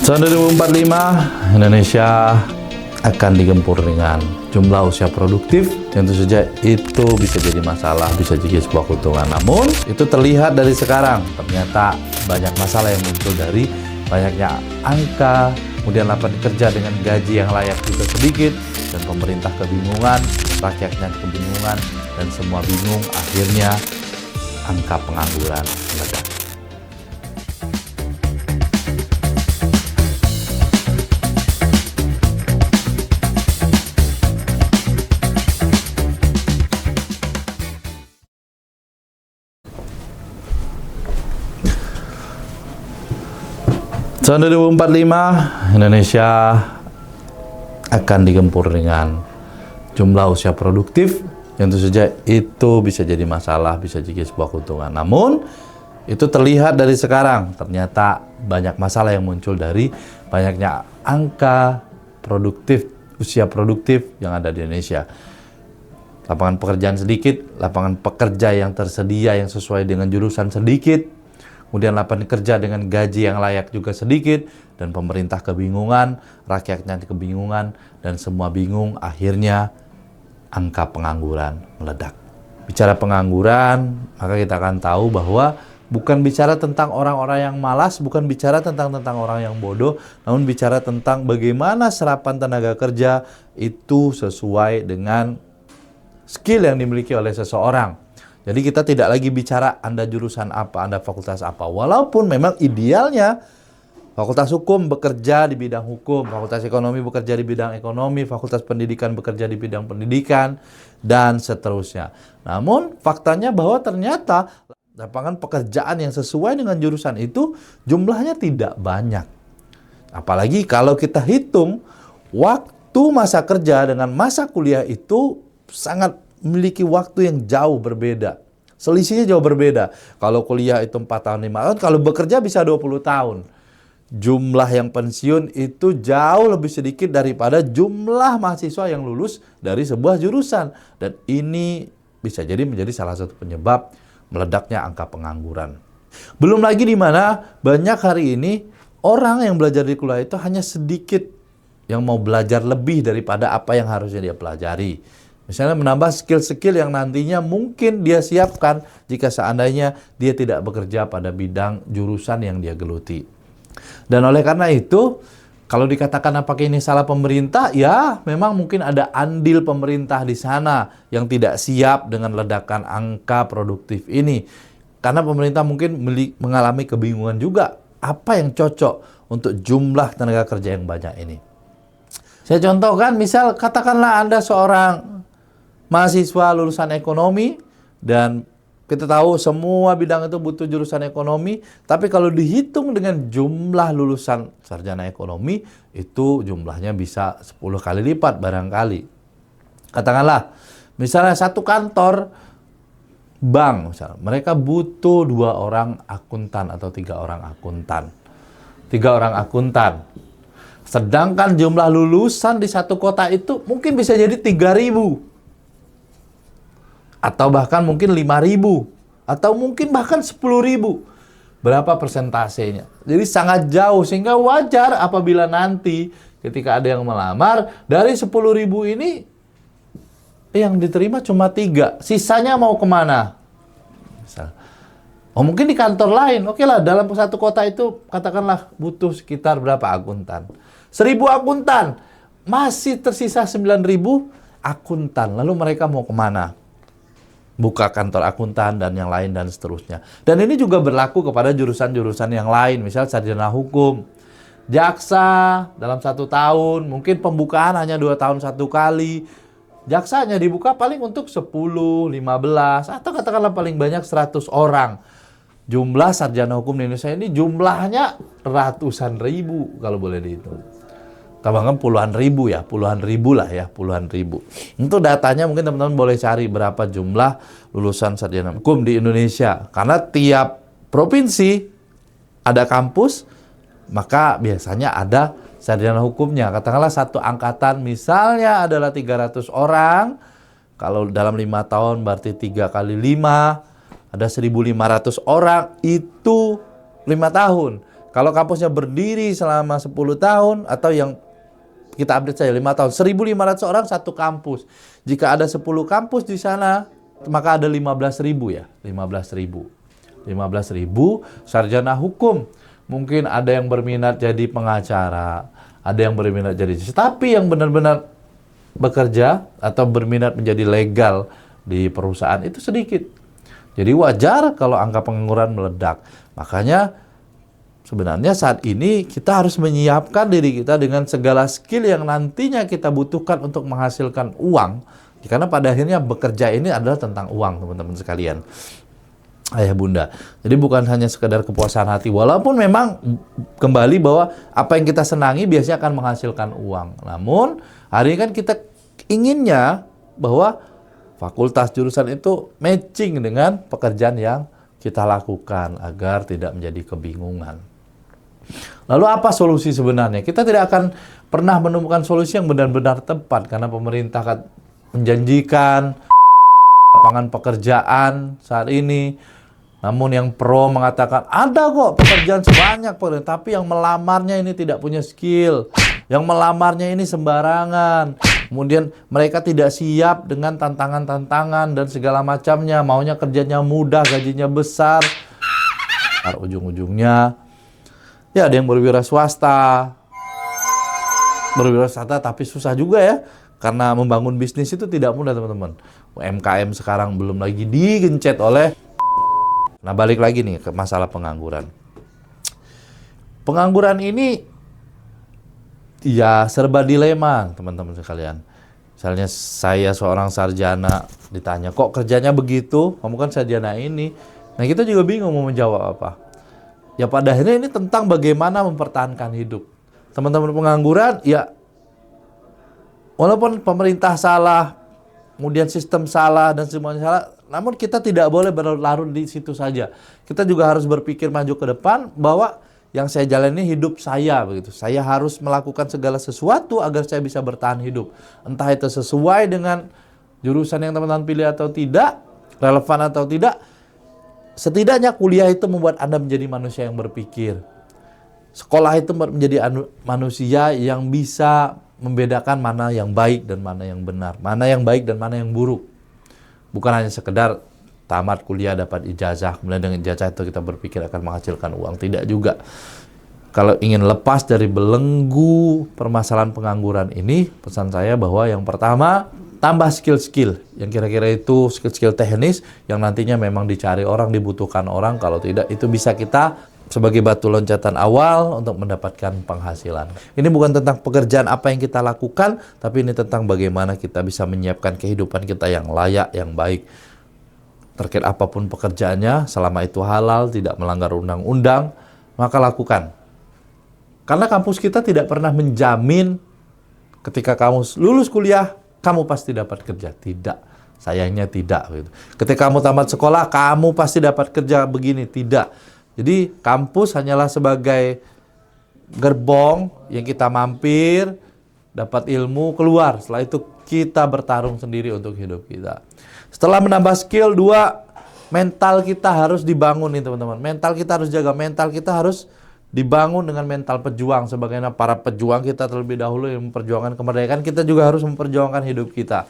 Tahun 2045, Indonesia akan digempur dengan jumlah usia produktif. Tentu saja itu bisa jadi masalah, bisa jadi sebuah keuntungan. Namun, itu terlihat dari sekarang. Ternyata banyak masalah yang muncul dari banyaknya angka, kemudian lapangan kerja dengan gaji yang layak juga sedikit, dan pemerintah kebingungan, rakyatnya kebingungan, dan semua bingung, akhirnya angka pengangguran meledak. Tahun 2045, Indonesia akan digempur dengan jumlah usia produktif. Tentu saja itu bisa jadi masalah, bisa jadi sebuah keuntungan. Namun, itu terlihat dari sekarang. Ternyata banyak masalah yang muncul dari banyaknya angka produktif, usia produktif yang ada di Indonesia. Lapangan pekerjaan sedikit, lapangan pekerja yang tersedia yang sesuai dengan jurusan sedikit, kemudian lapangan kerja dengan gaji yang layak juga sedikit, dan pemerintah kebingungan, rakyatnya kebingungan, dan semua bingung, akhirnya angka pengangguran meledak. Bicara pengangguran, maka kita akan tahu bahwa bukan bicara tentang orang-orang yang malas, bukan bicara tentang orang yang bodoh, namun bicara tentang bagaimana serapan tenaga kerja itu sesuai dengan skill yang dimiliki oleh seseorang. Jadi kita tidak lagi bicara Anda jurusan apa, Anda fakultas apa. Walaupun memang idealnya fakultas hukum bekerja di bidang hukum, fakultas ekonomi bekerja di bidang ekonomi, fakultas pendidikan bekerja di bidang pendidikan, dan seterusnya. Namun faktanya bahwa ternyata lapangan pekerjaan yang sesuai dengan jurusan itu jumlahnya tidak banyak. Apalagi kalau kita hitung waktu masa kerja dengan masa kuliah itu sangat memiliki waktu yang jauh berbeda. Selisihnya jauh berbeda. Kalau kuliah itu 4 tahun, 5 tahun, kalau bekerja bisa 20 tahun. Jumlah yang pensiun itu jauh lebih sedikit daripada jumlah mahasiswa yang lulus dari sebuah jurusan. Dan ini bisa jadi menjadi salah satu penyebab meledaknya angka pengangguran. Belum lagi di mana banyak hari ini orang yang belajar di kuliah itu hanya sedikit yang mau belajar lebih daripada apa yang harusnya dia pelajari. Misalnya menambah skill-skill yang nantinya mungkin dia siapkan jika seandainya dia tidak bekerja pada bidang jurusan yang dia geluti. Dan oleh karena itu, kalau dikatakan apakah ini salah pemerintah, ya memang mungkin ada andil pemerintah di sana yang tidak siap dengan ledakan angka produktif ini. Karena pemerintah mungkin mengalami kebingungan juga apa yang cocok untuk jumlah tenaga kerja yang banyak ini. Saya contohkan, misal katakanlah Anda seorang mahasiswa lulusan ekonomi, dan kita tahu semua bidang itu butuh jurusan ekonomi, tapi kalau dihitung dengan jumlah lulusan sarjana ekonomi, itu jumlahnya bisa 10 kali lipat barangkali. Katakanlah, misalnya satu kantor bank, misalnya, mereka butuh 2 orang akuntan atau 3 orang akuntan. 3 orang akuntan. Sedangkan jumlah lulusan di satu kota itu mungkin bisa jadi 3.000. Atau bahkan mungkin 5.000, atau mungkin bahkan 10.000. Berapa persentasenya? Jadi sangat jauh, sehingga wajar apabila nanti ketika ada yang melamar, dari 10.000 ini yang diterima cuma 3. Sisanya mau kemana? Misal, mungkin di kantor lain. Oke lah, dalam satu kota itu katakanlah butuh sekitar berapa akuntan? 1.000 akuntan. Masih tersisa 9.000 akuntan. Lalu mereka mau kemana? Buka kantor akuntan dan yang lain dan seterusnya. Dan ini juga berlaku kepada jurusan-jurusan yang lain. Misal sarjana hukum, jaksa dalam 1 tahun, mungkin pembukaan hanya 2 tahun 1 kali. Jaksanya dibuka paling untuk 10, 15, atau katakanlah paling banyak 100 orang. Jumlah sarjana hukum di Indonesia ini jumlahnya ratusan ribu kalau boleh dihitung. Tambahkan puluhan ribu ya, puluhan ribu lah ya, puluhan ribu. Untuk datanya mungkin teman-teman boleh cari berapa jumlah lulusan sarjana hukum di Indonesia. Karena tiap provinsi ada kampus, maka biasanya ada sarjana hukumnya. Katakanlah satu angkatan misalnya adalah 300 orang. Kalau dalam 5 tahun berarti 3 kali 5, ada 1.500 orang, itu 5 tahun. Kalau kampusnya berdiri selama 10 tahun atau yang kita update saja 5 tahun, 1.500 orang satu kampus. Jika ada 10 kampus di sana, maka ada 15.000 ya, 15.000. 15.000 sarjana hukum. Mungkin ada yang berminat jadi pengacara, ada yang berminat jadi, tapi yang benar-benar bekerja atau berminat menjadi legal di perusahaan itu sedikit. Jadi wajar kalau angka pengangguran meledak. Makanya sebenarnya saat ini kita harus menyiapkan diri kita dengan segala skill yang nantinya kita butuhkan untuk menghasilkan uang. Karena pada akhirnya bekerja ini adalah tentang uang, teman-teman sekalian. Ayah bunda. Jadi bukan hanya sekedar kepuasan hati. Walaupun memang kembali bahwa apa yang kita senangi biasanya akan menghasilkan uang. Namun hari ini kan kita inginnya bahwa fakultas jurusan itu matching dengan pekerjaan yang kita lakukan agar tidak menjadi kebingungan. Lalu apa solusi sebenarnya? Kita tidak akan pernah menemukan solusi yang benar-benar tepat karena pemerintah akan menjanjikan lapangan pekerjaan saat ini. Namun yang pro mengatakan ada kok pekerjaan sebanyak, tapi yang melamarnya ini tidak punya skill. Yang melamarnya ini sembarangan. Kemudian mereka tidak siap dengan tantangan-tantangan dan segala macamnya. Maunya kerjanya mudah, gajinya besar. Ujung-ujungnya ya ada yang berwira swasta. Berwira swasta tapi susah juga ya. Karena membangun bisnis itu tidak mudah, teman-teman. UMKM sekarang belum lagi digencet oleh. Nah, balik lagi nih ke masalah pengangguran. Pengangguran ini ya serba dilema, teman-teman sekalian. Misalnya saya seorang sarjana ditanya, kok kerjanya begitu? Kamu kan sarjana ini. Nah, kita juga bingung mau menjawab apa. Ya pada akhirnya ini tentang bagaimana mempertahankan hidup. Teman-teman pengangguran, ya walaupun pemerintah salah, kemudian sistem salah dan semuanya salah, namun kita tidak boleh berlarut di situ saja. Kita juga harus berpikir maju ke depan bahwa yang saya jalani hidup saya begitu. Saya harus melakukan segala sesuatu agar saya bisa bertahan hidup. Entah itu sesuai dengan jurusan yang teman-teman pilih atau tidak, relevan atau tidak. Setidaknya kuliah itu membuat Anda menjadi manusia yang berpikir. Sekolah itu menjadi manusia yang bisa membedakan mana yang baik dan mana yang benar, mana yang baik dan mana yang buruk. Bukan hanya sekedar tamat kuliah dapat ijazah, kemudian dengan ijazah itu kita berpikir akan menghasilkan uang. Tidak juga. Kalau ingin lepas dari belenggu permasalahan pengangguran ini, pesan saya bahwa yang pertama, tambah skill-skill. Yang kira-kira itu skill-skill teknis yang nantinya memang dicari orang, dibutuhkan orang. Kalau tidak, itu bisa kita sebagai batu loncatan awal untuk mendapatkan penghasilan. Ini bukan tentang pekerjaan apa yang kita lakukan, tapi ini tentang bagaimana kita bisa menyiapkan kehidupan kita yang layak, yang baik. Terkait apapun pekerjaannya, selama itu halal, tidak melanggar undang-undang, maka lakukan. Karena kampus kita tidak pernah menjamin ketika kamu lulus kuliah, kamu pasti dapat kerja. Tidak. Sayangnya tidak. Gitu. Ketika kamu tamat sekolah, kamu pasti dapat kerja begini. Tidak. Jadi kampus hanyalah sebagai gerbong yang kita mampir, dapat ilmu, keluar. Setelah itu kita bertarung sendiri untuk hidup kita. Setelah menambah skill, 2, mental kita harus dibangun nih teman-teman. Mental kita harus jaga, mental kita harus dibangun dengan mental pejuang. Sebagaimana para pejuang kita terlebih dahulu yang memperjuangkan kemerdekaan, kita juga harus memperjuangkan hidup kita.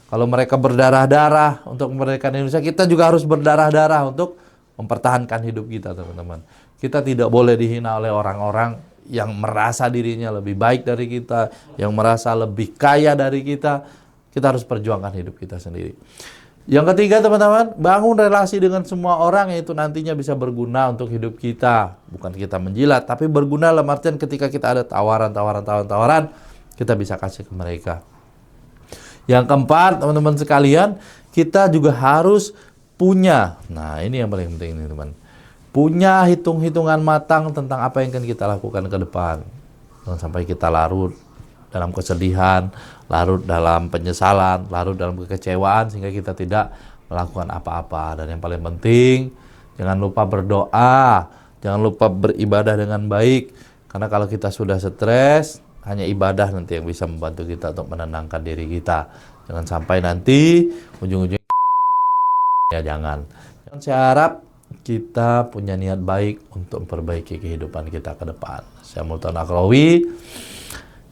Kalau mereka berdarah-darah untuk kemerdekaan Indonesia, kita juga harus berdarah-darah untuk mempertahankan hidup kita, teman-teman. Kita tidak boleh dihina oleh orang-orang yang merasa dirinya lebih baik dari kita, yang merasa lebih kaya dari kita. Kita harus perjuangkan hidup kita sendiri. Yang ketiga, teman-teman, bangun relasi dengan semua orang yang itu nantinya bisa berguna untuk hidup kita. Bukan kita menjilat, tapi berguna dalam artian ketika kita ada tawaran, kita bisa kasih ke mereka. Yang keempat, teman-teman sekalian, kita juga harus punya, nah ini yang paling penting nih teman, punya hitung-hitungan matang tentang apa yang akan kita lakukan ke depan. Jangan sampai kita larut dalam kesedihan, larut dalam penyesalan, larut dalam kekecewaan sehingga kita tidak melakukan apa-apa. Dan yang paling penting, jangan lupa berdoa, jangan lupa beribadah dengan baik. Karena kalau kita sudah stres, hanya ibadah nanti yang bisa membantu kita untuk menenangkan diri kita. Jangan sampai nanti ujung-ujungnya ya jangan. Saya harap kita punya niat baik untuk memperbaiki kehidupan kita ke depan. Saya Multan Akrawi,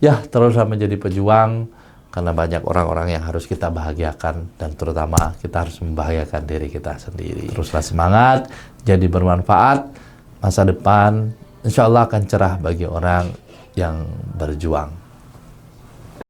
ya teruslah menjadi pejuang, karena banyak orang-orang yang harus kita bahagiakan, dan terutama kita harus membahagiakan diri kita sendiri. Teruslah semangat, jadi bermanfaat. Masa depan insya Allah akan cerah bagi orang yang berjuang.